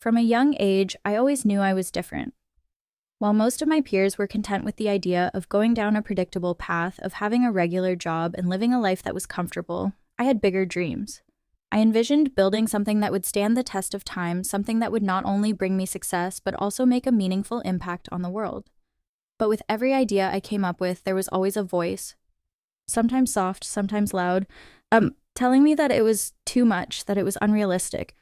From a young age, I always knew I was different. While most of my peers were content with the idea of going down a predictable path of having a regular job and living a life that was comfortable, I had bigger dreams. I envisioned building something that would stand the test of time, something that would not only bring me success, but also make a meaningful impact on the world. But with every idea I came up with, there was always a voice, sometimes soft, sometimes loud, telling me that it was too much, that it was unrealistic.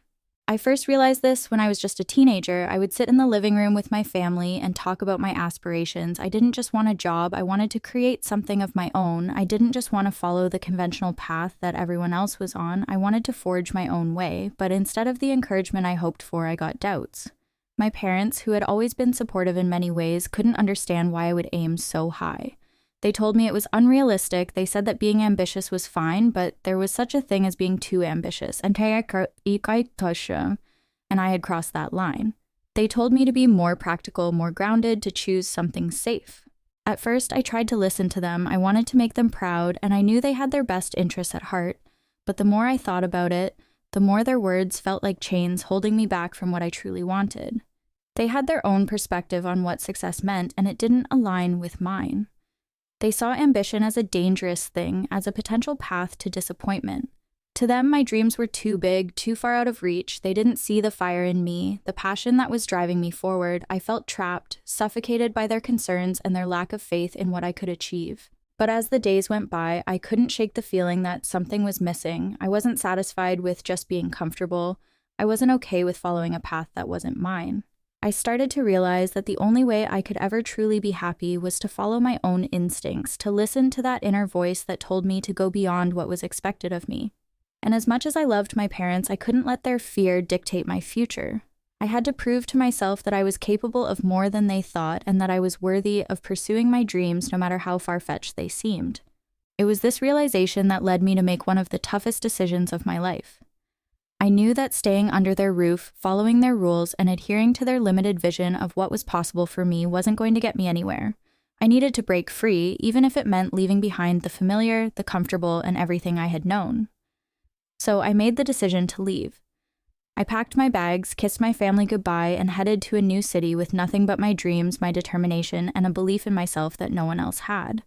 I first realized this when I was just a teenager. I would sit in the living room with my family and talk about my aspirations. I didn't just want a job. I wanted to create something of my own. I didn't just want to follow the conventional path that everyone else was on. I wanted to forge my own way, but instead of the encouragement I hoped for, I got doubts. My parents, who had always been supportive in many ways, couldn't understand why I would aim so high. They told me it was unrealistic. They said that being ambitious was fine, but there was such a thing as being too ambitious, and I had crossed that line. They told me to be more practical, more grounded, to choose something safe. At first, I tried to listen to them. I wanted to make them proud, and I knew they had their best interests at heart, but the more I thought about it, the more their words felt like chains holding me back from what I truly wanted. They had their own perspective on what success meant, and it didn't align with mine. They saw ambition as a dangerous thing, as a potential path to disappointment. To them, my dreams were too big, too far out of reach. They didn't see the fire in me, the passion that was driving me forward. I felt trapped, suffocated by their concerns and their lack of faith in what I could achieve. But as the days went by, I couldn't shake the feeling that something was missing. I wasn't satisfied with just being comfortable. I wasn't okay with following a path that wasn't mine. I started to realize that the only way I could ever truly be happy was to follow my own instincts, to listen to that inner voice that told me to go beyond what was expected of me. And as much as I loved my parents, I couldn't let their fear dictate my future. I had to prove to myself that I was capable of more than they thought and that I was worthy of pursuing my dreams no matter how far-fetched they seemed. It was this realization that led me to make one of the toughest decisions of my life. I knew that staying under their roof, following their rules, and adhering to their limited vision of what was possible for me wasn't going to get me anywhere. I needed to break free, even if it meant leaving behind the familiar, the comfortable, and everything I had known. So I made the decision to leave. I packed my bags, kissed my family goodbye, and headed to a new city with nothing but my dreams, my determination, and a belief in myself that no one else had.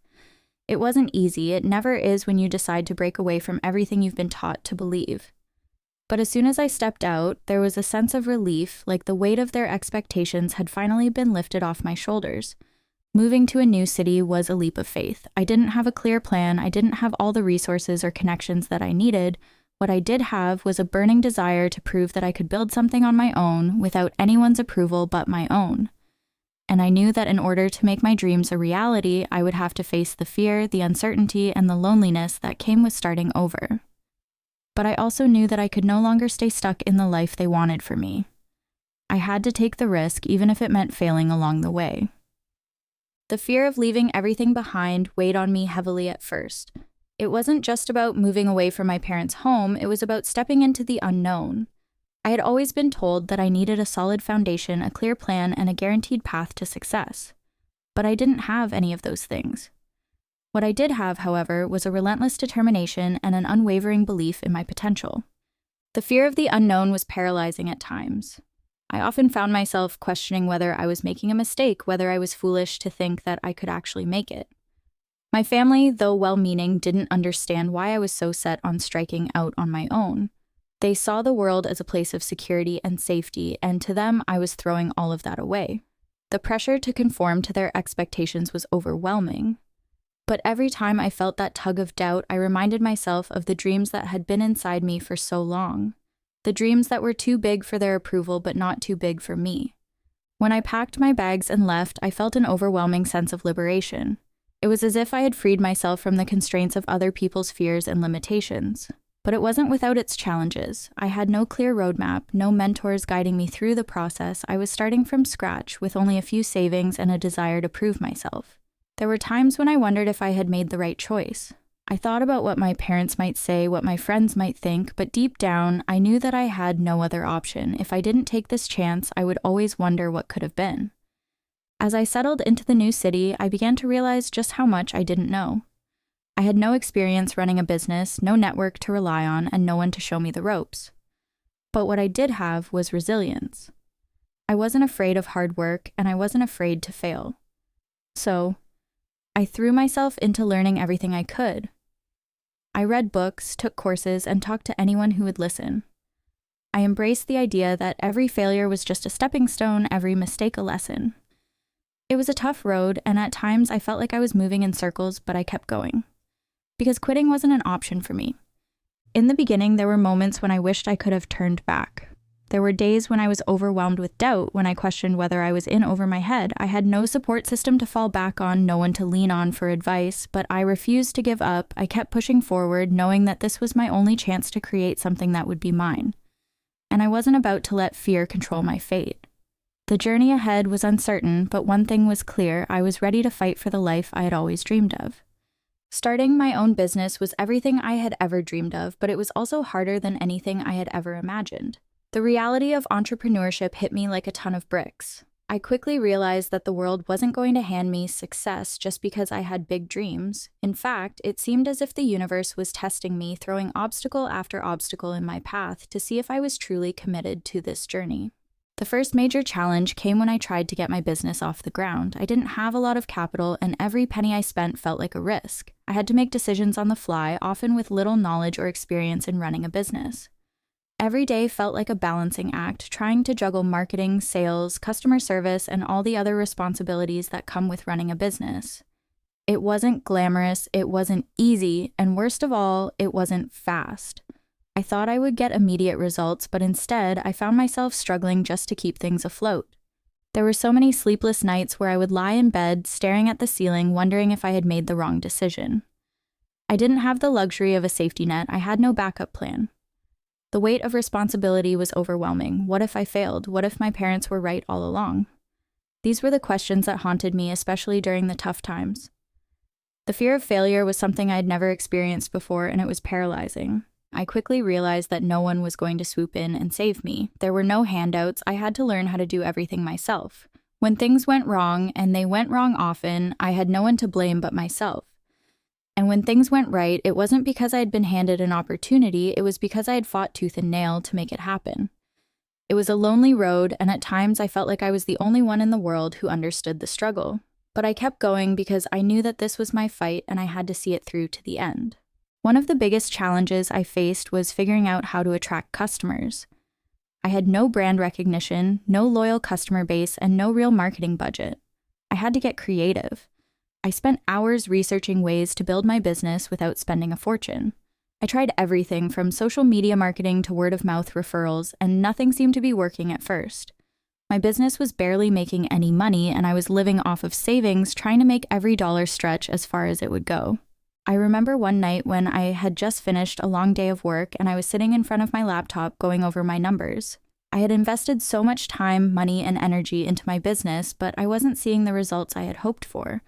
It wasn't easy. It never is when you decide to break away from everything you've been taught to believe. But as soon as I stepped out, there was a sense of relief, like the weight of their expectations had finally been lifted off my shoulders. Moving to a new city was a leap of faith. I didn't have a clear plan. I didn't have all the resources or connections that I needed. What I did have was a burning desire to prove that I could build something on my own without anyone's approval but my own. And I knew that in order to make my dreams a reality, I would have to face the fear, the uncertainty, and the loneliness that came with starting over. But I also knew that I could no longer stay stuck in the life they wanted for me. I had to take the risk, even if it meant failing along the way. The fear of leaving everything behind weighed on me heavily at first. It wasn't just about moving away from my parents' home, it was about stepping into the unknown. I had always been told that I needed a solid foundation, a clear plan, and a guaranteed path to success. But I didn't have any of those things. What I did have, however, was a relentless determination and an unwavering belief in my potential. The fear of the unknown was paralyzing at times. I often found myself questioning whether I was making a mistake, whether I was foolish to think that I could actually make it. My family, though well-meaning, didn't understand why I was so set on striking out on my own. They saw the world as a place of security and safety, and to them, I was throwing all of that away. The pressure to conform to their expectations was overwhelming. But every time I felt that tug of doubt, I reminded myself of the dreams that had been inside me for so long. The dreams that were too big for their approval, but not too big for me. When I packed my bags and left, I felt an overwhelming sense of liberation. It was as if I had freed myself from the constraints of other people's fears and limitations. But it wasn't without its challenges. I had no clear roadmap, no mentors guiding me through the process. I was starting from scratch with only a few savings and a desire to prove myself. There were times when I wondered if I had made the right choice. I thought about what my parents might say, what my friends might think, but deep down, I knew that I had no other option. If I didn't take this chance, I would always wonder what could have been. As I settled into the new city, I began to realize just how much I didn't know. I had no experience running a business, no network to rely on, and no one to show me the ropes. But what I did have was resilience. I wasn't afraid of hard work, and I wasn't afraid to fail. So, I threw myself into learning everything I could. I read books, took courses, and talked to anyone who would listen. I embraced the idea that every failure was just a stepping stone, every mistake a lesson. It was a tough road, and at times I felt like I was moving in circles, but I kept going. Because quitting wasn't an option for me. In the beginning, there were moments when I wished I could have turned back. There were days when I was overwhelmed with doubt, when I questioned whether I was in over my head. I had no support system to fall back on, no one to lean on for advice, but I refused to give up. I kept pushing forward, knowing that this was my only chance to create something that would be mine. And I wasn't about to let fear control my fate. The journey ahead was uncertain, but one thing was clear: I was ready to fight for the life I had always dreamed of. Starting my own business was everything I had ever dreamed of, but it was also harder than anything I had ever imagined. The reality of entrepreneurship hit me like a ton of bricks. I quickly realized that the world wasn't going to hand me success just because I had big dreams. In fact, it seemed as if the universe was testing me, throwing obstacle after obstacle in my path to see if I was truly committed to this journey. The first major challenge came when I tried to get my business off the ground. I didn't have a lot of capital, and every penny I spent felt like a risk. I had to make decisions on the fly, often with little knowledge or experience in running a business. Every day felt like a balancing act, trying to juggle marketing, sales, customer service, and all the other responsibilities that come with running a business. It wasn't glamorous, it wasn't easy, and worst of all, it wasn't fast. I thought I would get immediate results, but instead, I found myself struggling just to keep things afloat. There were so many sleepless nights where I would lie in bed, staring at the ceiling, wondering if I had made the wrong decision. I didn't have the luxury of a safety net. I had no backup plan. The weight of responsibility was overwhelming. What if I failed? What if my parents were right all along? These were the questions that haunted me, especially during the tough times. The fear of failure was something I had never experienced before, and it was paralyzing. I quickly realized that no one was going to swoop in and save me. There were no handouts. I had to learn how to do everything myself. When things went wrong, and they went wrong often, I had no one to blame but myself. And when things went right, it wasn't because I had been handed an opportunity, it was because I had fought tooth and nail to make it happen. It was a lonely road, and at times I felt like I was the only one in the world who understood the struggle. But I kept going because I knew that this was my fight and I had to see it through to the end. One of the biggest challenges I faced was figuring out how to attract customers. I had no brand recognition, no loyal customer base, and no real marketing budget. I had to get creative. I spent hours researching ways to build my business without spending a fortune. I tried everything from social media marketing to word-of-mouth referrals, and nothing seemed to be working at first. My business was barely making any money, and I was living off of savings, trying to make every dollar stretch as far as it would go. I remember one night when I had just finished a long day of work, and I was sitting in front of my laptop going over my numbers. I had invested so much time, money, and energy into my business, but I wasn't seeing the results I had hoped for.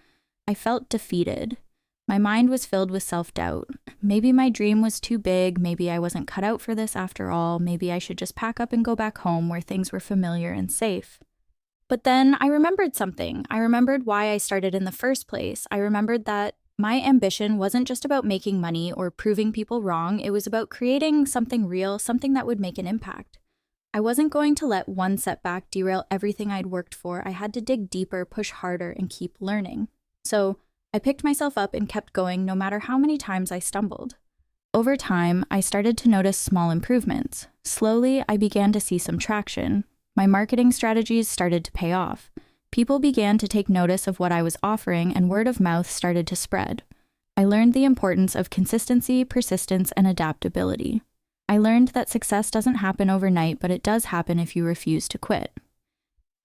I felt defeated. My mind was filled with self-doubt. Maybe my dream was too big, maybe I wasn't cut out for this after all, maybe I should just pack up and go back home where things were familiar and safe. But then I remembered something. I remembered why I started in the first place. I remembered that my ambition wasn't just about making money or proving people wrong, it was about creating something real, something that would make an impact. I wasn't going to let one setback derail everything I'd worked for. I had to dig deeper, push harder, and keep learning. So I picked myself up and kept going no matter how many times I stumbled. Over time, I started to notice small improvements. Slowly, I began to see some traction. My marketing strategies started to pay off. People began to take notice of what I was offering, and word of mouth started to spread. I learned the importance of consistency, persistence, and adaptability. I learned that success doesn't happen overnight, but it does happen if you refuse to quit.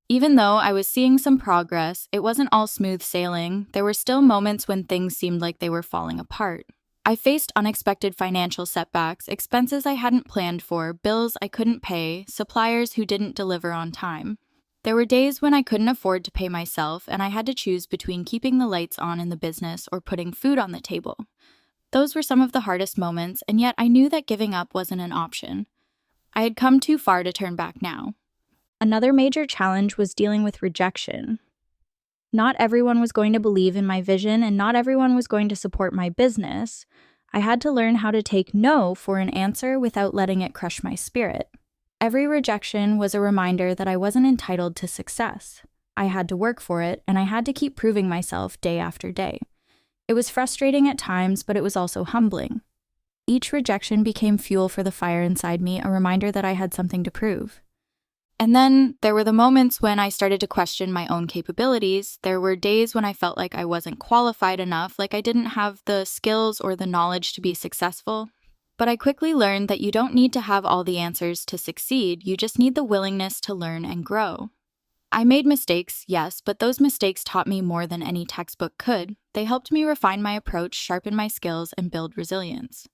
Even though I was seeing some progress, it wasn't all smooth sailing. There were still moments when things seemed like they were falling apart. I faced unexpected financial setbacks, expenses I hadn't planned for, bills I couldn't pay, suppliers who didn't deliver on time. There were days when I couldn't afford to pay myself, and I had to choose between keeping the lights on in the business or putting food on the table. Those were some of the hardest moments, and yet I knew that giving up wasn't an option. I had come too far to turn back now. Another major challenge was dealing with rejection. Not everyone was going to believe in my vision, and not everyone was going to support my business. I had to learn how to take no for an answer without letting it crush my spirit. Every rejection was a reminder that I wasn't entitled to success. I had to work for it, and I had to keep proving myself day after day. It was frustrating at times, but it was also humbling. Each rejection became fuel for the fire inside me, a reminder that I had something to prove. And then there were the moments when I started to question my own capabilities. There were days when I felt like I wasn't qualified enough, like I didn't have the skills or the knowledge to be successful. But I quickly learned that you don't need to have all the answers to succeed, you just need the willingness to learn and grow. I made mistakes, yes, but those mistakes taught me more than any textbook could. They helped me refine my approach, sharpen my skills, and build resilience.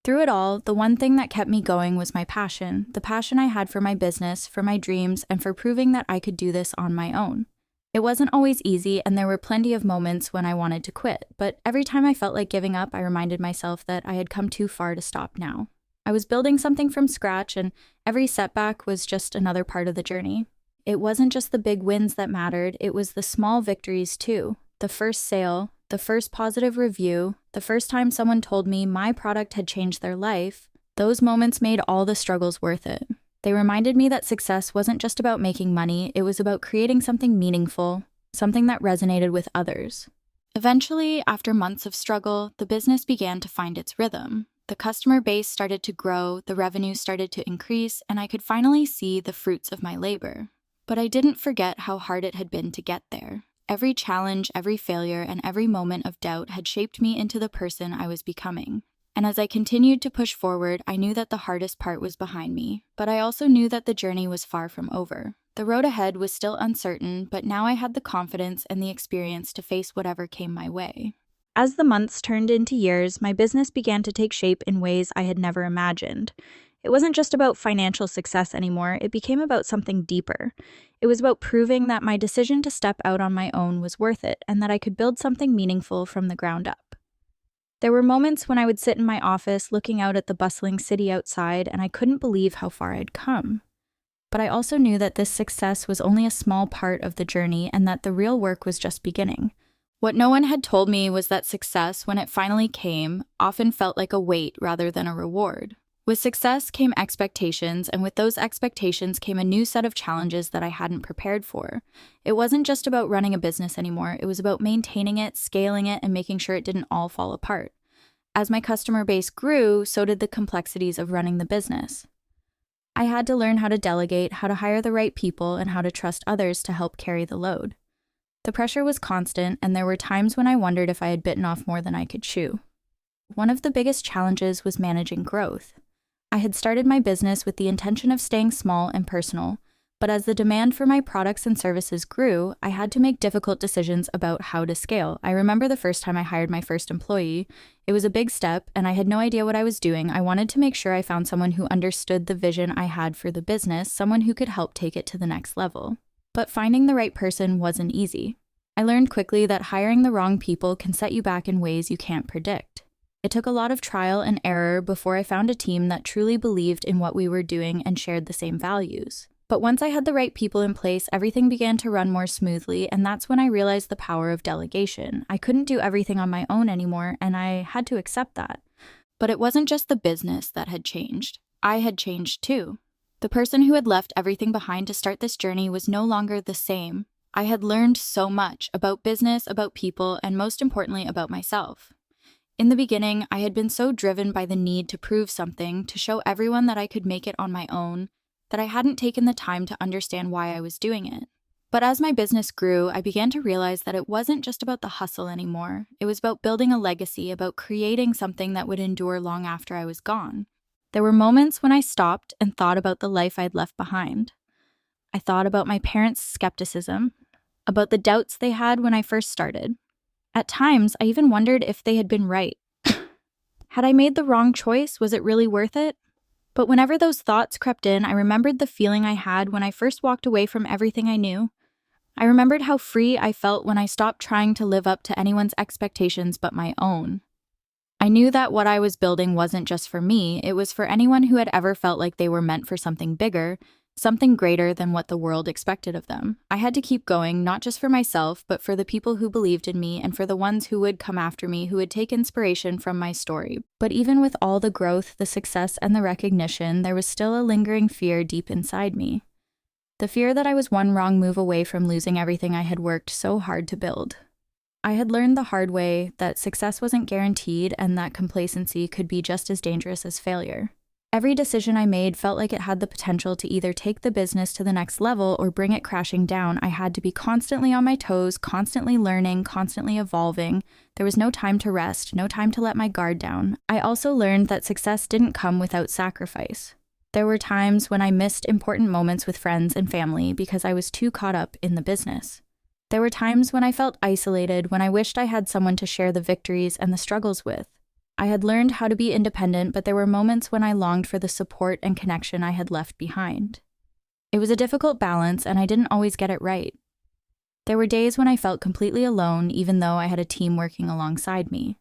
Through it all, the one thing that kept me going was my passion, the passion I had for my business, for my dreams, and for proving that I could do this on my own. It wasn't always easy, and there were plenty of moments when I wanted to quit, but every time I felt like giving up, I reminded myself that I had come too far to stop now. I was building something from scratch, and every setback was just another part of the journey. It wasn't just the big wins that mattered, it was the small victories too. The first sale, the first positive review, the first time someone told me my product had changed their life, those moments made all the struggles worth it. They reminded me that success wasn't just about making money, it was about creating something meaningful, something that resonated with others. Eventually, after months of struggle, the business began to find its rhythm. The customer base started to grow, the revenue started to increase, and I could finally see the fruits of my labor. But I didn't forget how hard it had been to get there. Every challenge, every failure, and every moment of doubt had shaped me into the person I was becoming. And as I continued to push forward, I knew that the hardest part was behind me, but I also knew that the journey was far from over. The road ahead was still uncertain, but now I had the confidence and the experience to face whatever came my way. As the months turned into years, my business began to take shape in ways I had never imagined. It wasn't just about financial success anymore, it became about something deeper. It was about proving that my decision to step out on my own was worth it and that I could build something meaningful from the ground up. There were moments when I would sit in my office looking out at the bustling city outside and I couldn't believe how far I'd come. But I also knew that this success was only a small part of the journey and that the real work was just beginning. What no one had told me was that success, when it finally came, often felt like a weight rather than a reward. With success came expectations, and with those expectations came a new set of challenges that I hadn't prepared for. It wasn't just about running a business anymore, it was about maintaining it, scaling it, and making sure it didn't all fall apart. As my customer base grew, so did the complexities of running the business. I had to learn how to delegate, how to hire the right people, and how to trust others to help carry the load. The pressure was constant, and there were times when I wondered if I had bitten off more than I could chew. One of the biggest challenges was managing growth. I had started my business with the intention of staying small and personal, but as the demand for my products and services grew, I had to make difficult decisions about how to scale. I remember the first time I hired my first employee. It was a big step, and I had no idea what I was doing. I wanted to make sure I found someone who understood the vision I had for the business, someone who could help take it to the next level. But finding the right person wasn't easy. I learned quickly that hiring the wrong people can set you back in ways you can't predict. It took a lot of trial and error before I found a team that truly believed in what we were doing and shared the same values. But once I had the right people in place, everything began to run more smoothly, and that's when I realized the power of delegation. I couldn't do everything on my own anymore, and I had to accept that. But it wasn't just the business that had changed. I had changed too. The person who had left everything behind to start this journey was no longer the same. I had learned so much about business, about people, and most importantly, about myself. In the beginning, I had been so driven by the need to prove something, to show everyone that I could make it on my own, that I hadn't taken the time to understand why I was doing it. But as my business grew, I began to realize that it wasn't just about the hustle anymore. It was about building a legacy, about creating something that would endure long after I was gone. There were moments when I stopped and thought about the life I'd left behind. I thought about my parents' skepticism, about the doubts they had when I first started. At times, I even wondered if they had been right. Had I made the wrong choice? Was it really worth it? But whenever those thoughts crept in, I remembered the feeling I had when I first walked away from everything I knew. I remembered how free I felt when I stopped trying to live up to anyone's expectations but my own. I knew that what I was building wasn't just for me, it was for anyone who had ever felt like they were meant for something bigger, something greater than what the world expected of them. I had to keep going, not just for myself, but for the people who believed in me and for the ones who would come after me, who would take inspiration from my story. But even with all the growth, the success, and the recognition, there was still a lingering fear deep inside me. The fear that I was one wrong move away from losing everything I had worked so hard to build. I had learned the hard way that success wasn't guaranteed and that complacency could be just as dangerous as failure. Every decision I made felt like it had the potential to either take the business to the next level or bring it crashing down. I had to be constantly on my toes, constantly learning, constantly evolving. There was no time to rest, no time to let my guard down. I also learned that success didn't come without sacrifice. There were times when I missed important moments with friends and family because I was too caught up in the business. There were times when I felt isolated, when I wished I had someone to share the victories and the struggles with. I had learned how to be independent, but there were moments when I longed for the support and connection I had left behind. It was a difficult balance, and I didn't always get it right. There were days when I felt completely alone, even though I had a team working alongside me.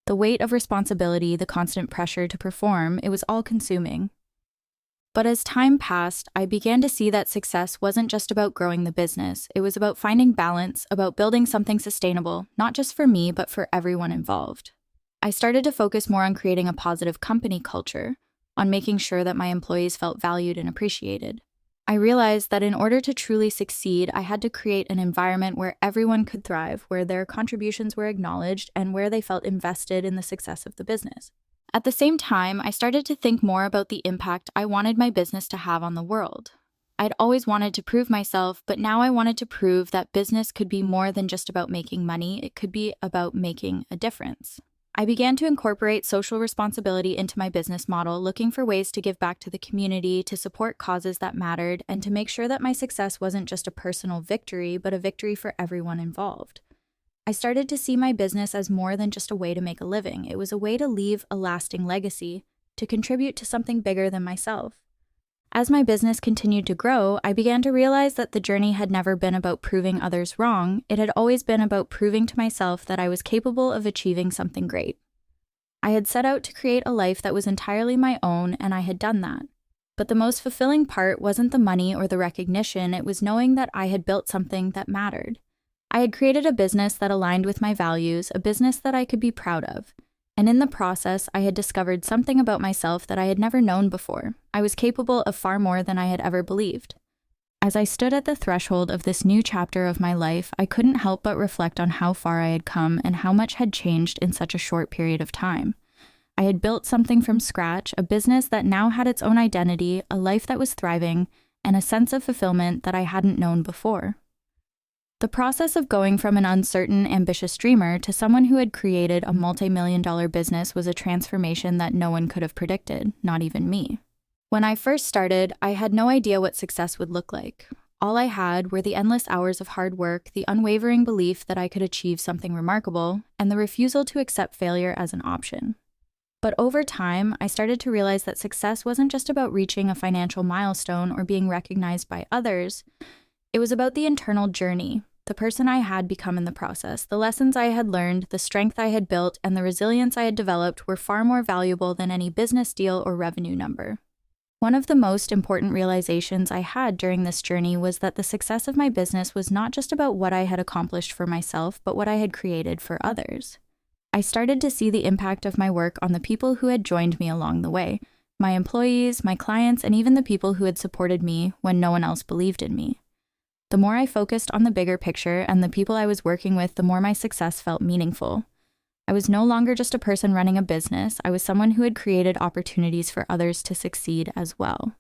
The weight of responsibility, the constant pressure to perform, it was all-consuming. But as time passed, I began to see that success wasn't just about growing the business. It was about finding balance, about building something sustainable, not just for me, but for everyone involved. I started to focus more on creating a positive company culture, on making sure that my employees felt valued and appreciated. I realized that in order to truly succeed, I had to create an environment where everyone could thrive, where their contributions were acknowledged, and where they felt invested in the success of the business. At the same time, I started to think more about the impact I wanted my business to have on the world. I'd always wanted to prove myself, but now I wanted to prove that business could be more than just about making money. It could be about making a difference. I began to incorporate social responsibility into my business model, looking for ways to give back to the community, to support causes that mattered, and to make sure that my success wasn't just a personal victory, but a victory for everyone involved. I started to see my business as more than just a way to make a living. It was a way to leave a lasting legacy, to contribute to something bigger than myself. As my business continued to grow, I began to realize that the journey had never been about proving others wrong. It had always been about proving to myself that I was capable of achieving something great. I had set out to create a life that was entirely my own, and I had done that. But the most fulfilling part wasn't the money or the recognition. It was knowing that I had built something that mattered. I had created a business that aligned with my values, a business that I could be proud of. And in the process, I had discovered something about myself that I had never known before. I was capable of far more than I had ever believed. As I stood at the threshold of this new chapter of my life, I couldn't help but reflect on how far I had come and how much had changed in such a short period of time. I had built something from scratch, a business that now had its own identity, a life that was thriving, and a sense of fulfillment that I hadn't known before. The process of going from an uncertain, ambitious dreamer to someone who had created a multi-million-dollar business was a transformation that no one could have predicted, not even me. When I first started, I had no idea what success would look like. All I had were the endless hours of hard work, the unwavering belief that I could achieve something remarkable, and the refusal to accept failure as an option. But over time, I started to realize that success wasn't just about reaching a financial milestone or being recognized by others. It was about the internal journey, the person I had become in the process. The lessons I had learned, the strength I had built, and the resilience I had developed were far more valuable than any business deal or revenue number. One of the most important realizations I had during this journey was that the success of my business was not just about what I had accomplished for myself, but what I had created for others. I started to see the impact of my work on the people who had joined me along the way, my employees, my clients, and even the people who had supported me when no one else believed in me. The more I focused on the bigger picture and the people I was working with, the more my success felt meaningful. I was no longer just a person running a business. I was someone who had created opportunities for others to succeed as well.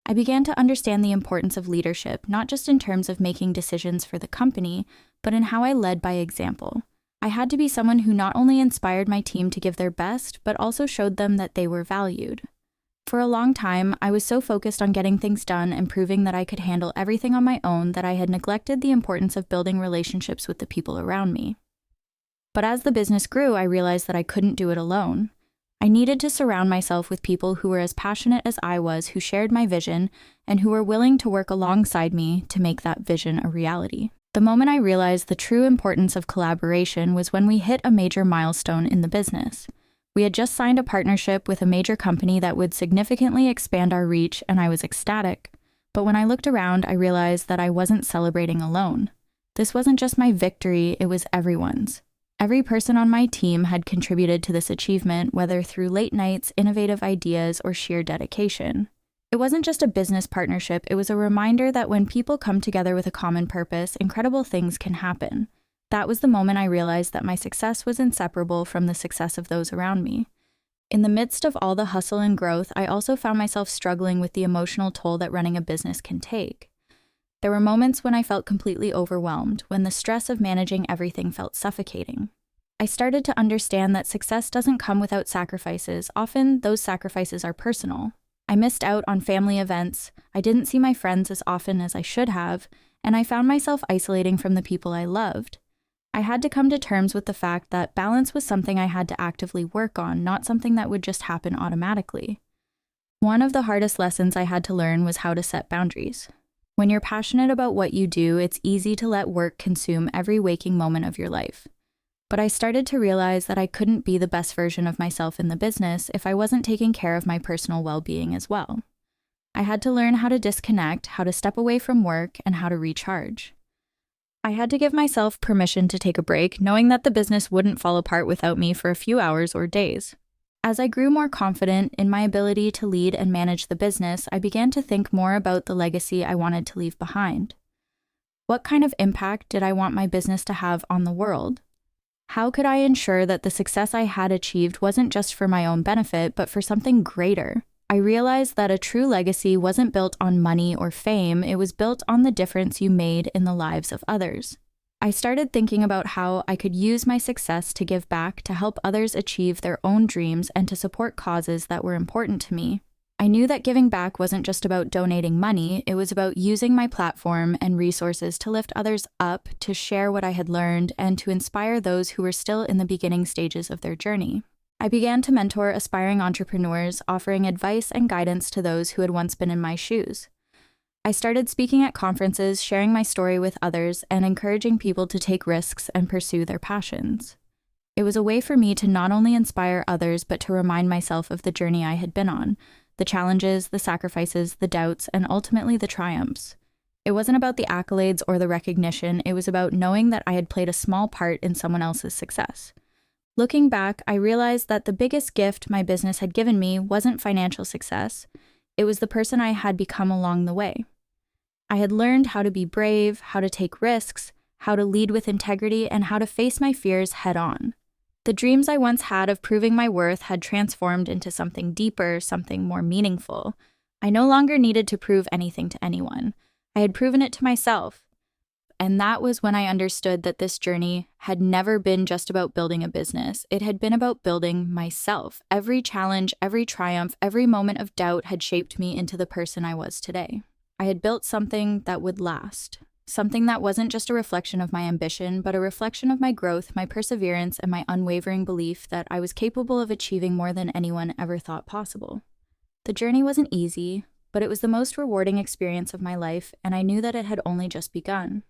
I began to understand the importance of leadership, not just in terms of making decisions for the company, but in how I led by example. I had to be someone who not only inspired my team to give their best, but also showed them that they were valued. For a long time, I was so focused on getting things done and proving that I could handle everything on my own that I had neglected the importance of building relationships with the people around me. But as the business grew, I realized that I couldn't do it alone. I needed to surround myself with people who were as passionate as I was, who shared my vision, and who were willing to work alongside me to make that vision a reality. The moment I realized the true importance of collaboration was when we hit a major milestone in the business. We had just signed a partnership with a major company that would significantly expand our reach, and I was ecstatic. But when I looked around, I realized that I wasn't celebrating alone. This wasn't just my victory, it was everyone's. Every person on my team had contributed to this achievement, whether through late nights, innovative ideas, or sheer dedication. It wasn't just a business partnership, it was a reminder that when people come together with a common purpose, incredible things can happen. That was the moment I realized that my success was inseparable from the success of those around me. In the midst of all the hustle and growth, I also found myself struggling with the emotional toll that running a business can take. There were moments when I felt completely overwhelmed, when the stress of managing everything felt suffocating. I started to understand that success doesn't come without sacrifices. Often, those sacrifices are personal. I missed out on family events, I didn't see my friends as often as I should have, and I found myself isolating from the people I loved. I had to come to terms with the fact that balance was something I had to actively work on, not something that would just happen automatically. One of the hardest lessons I had to learn was how to set boundaries. When you're passionate about what you do, it's easy to let work consume every waking moment of your life. But I started to realize that I couldn't be the best version of myself in the business if I wasn't taking care of my personal well-being as well. I had to learn how to disconnect, how to step away from work, and how to recharge. I had to give myself permission to take a break, knowing that the business wouldn't fall apart without me for a few hours or days. As I grew more confident in my ability to lead and manage the business, I began to think more about the legacy I wanted to leave behind. What kind of impact did I want my business to have on the world? How could I ensure that the success I had achieved wasn't just for my own benefit, but for something greater? I realized that a true legacy wasn't built on money or fame, it was built on the difference you made in the lives of others. I started thinking about how I could use my success to give back, to help others achieve their own dreams, and to support causes that were important to me. I knew that giving back wasn't just about donating money, it was about using my platform and resources to lift others up, to share what I had learned, and to inspire those who were still in the beginning stages of their journey. I began to mentor aspiring entrepreneurs, offering advice and guidance to those who had once been in my shoes. I started speaking at conferences, sharing my story with others, and encouraging people to take risks and pursue their passions. It was a way for me to not only inspire others, but to remind myself of the journey I had been on, the challenges, the sacrifices, the doubts, and ultimately the triumphs. It wasn't about the accolades or the recognition, it was about knowing that I had played a small part in someone else's success. Looking back, I realized that the biggest gift my business had given me wasn't financial success, it was the person I had become along the way. I had learned how to be brave, how to take risks, how to lead with integrity, and how to face my fears head-on. The dreams I once had of proving my worth had transformed into something deeper, something more meaningful. I no longer needed to prove anything to anyone. I had proven it to myself. And that was when I understood that this journey had never been just about building a business. It had been about building myself. Every challenge, every triumph, every moment of doubt had shaped me into the person I was today. I had built something that would last. Something that wasn't just a reflection of my ambition, but a reflection of my growth, my perseverance, and my unwavering belief that I was capable of achieving more than anyone ever thought possible. The journey wasn't easy, but it was the most rewarding experience of my life, and I knew that it had only just begun.